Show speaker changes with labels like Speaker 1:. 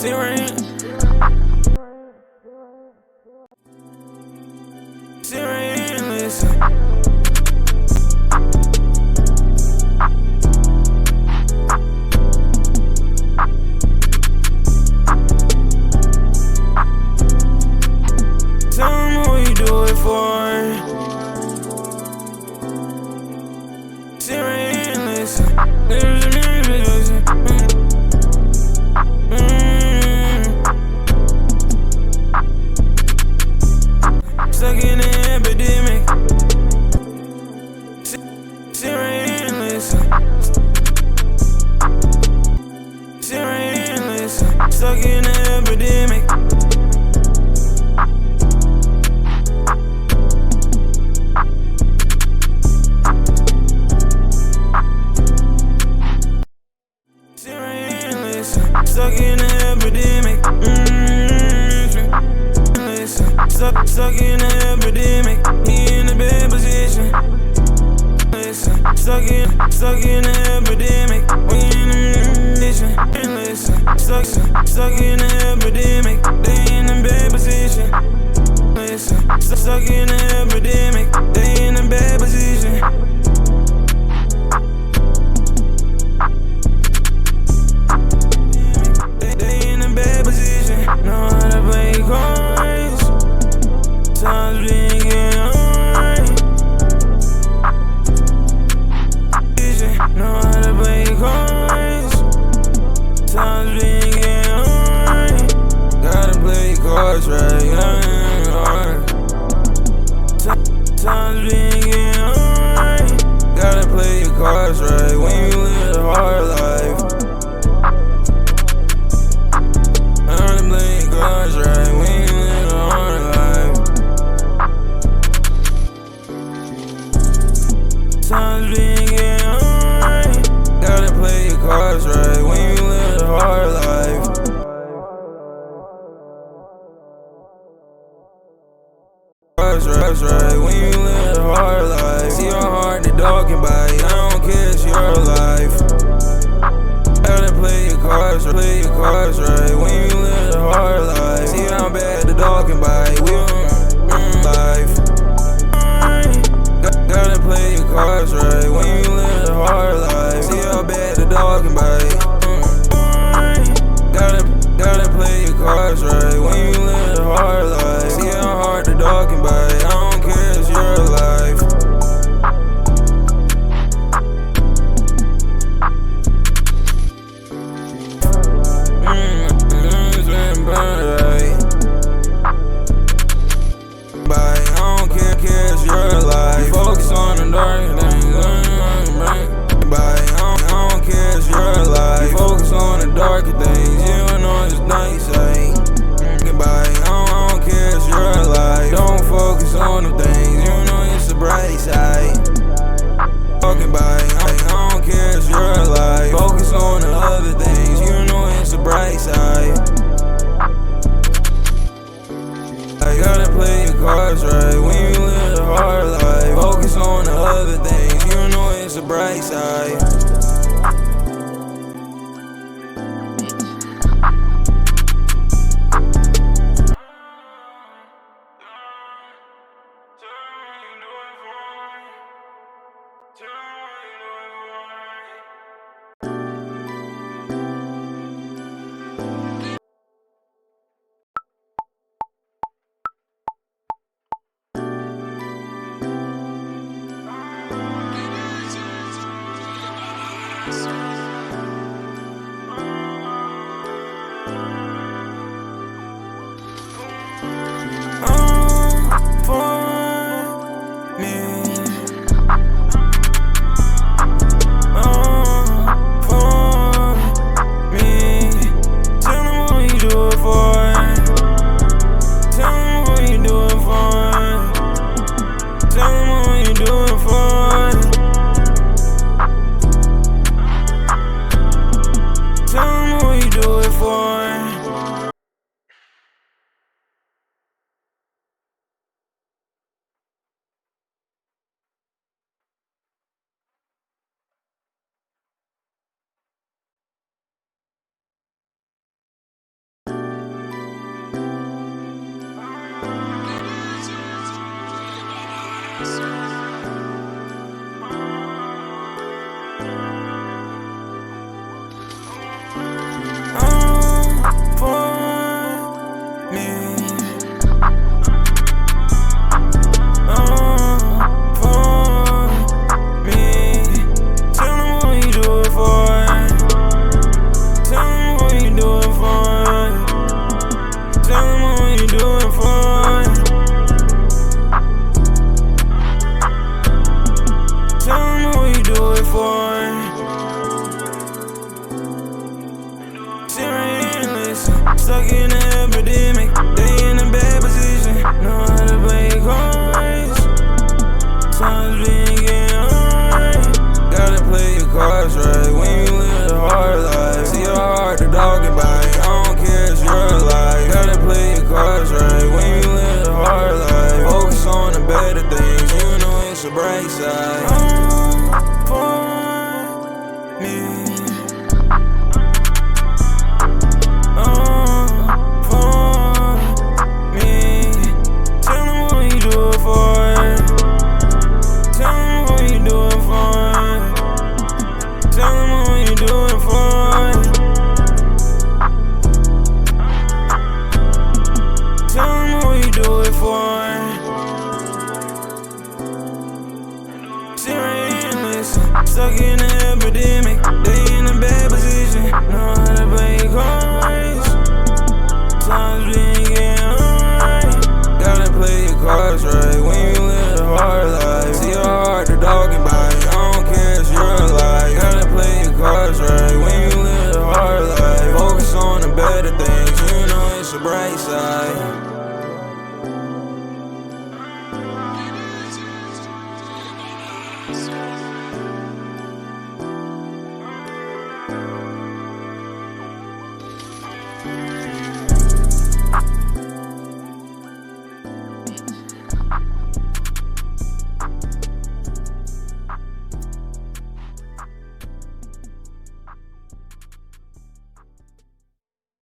Speaker 1: Listen. Tell me what you do it for. Listen. There's a music, listen. Stuck in an epidemic. Listen. Stuck in an epidemic. Stuck in an epidemic. Stuck in an epidemic. He in a bad position. Stuck in an epidemic. We in a mission. Stuck in an epidemic. They in a bad position. Stuck in an epidemic. They in a bad position. Know how to play cards. Times been getting hard. Know how to play cards. Times been getting hard. Gotta play cards right. Times been getting hard. Gotta play your cards right when you live a hard life. Right, we live a hard life. Times been getting hard. Gotta play your cards right when you live a hard life. Cards right when you live a hard life. See how hard the dog can bite. I don't care, it's your life. Gotta play your cards right when you live a hard life. See how bad the dog can bite. We life. Gotta play your cards right when you live a hard life. See how bad the dog can bite. Gotta play your cards right when you live a hard life. See how hard the dog can bite. I don't care, it's your life. I don't care, it's your life. Focus on the dark things. stuck in the epidemic. They in a bad position. Know how to play cards. Times been getting hard. Gotta play your cards right.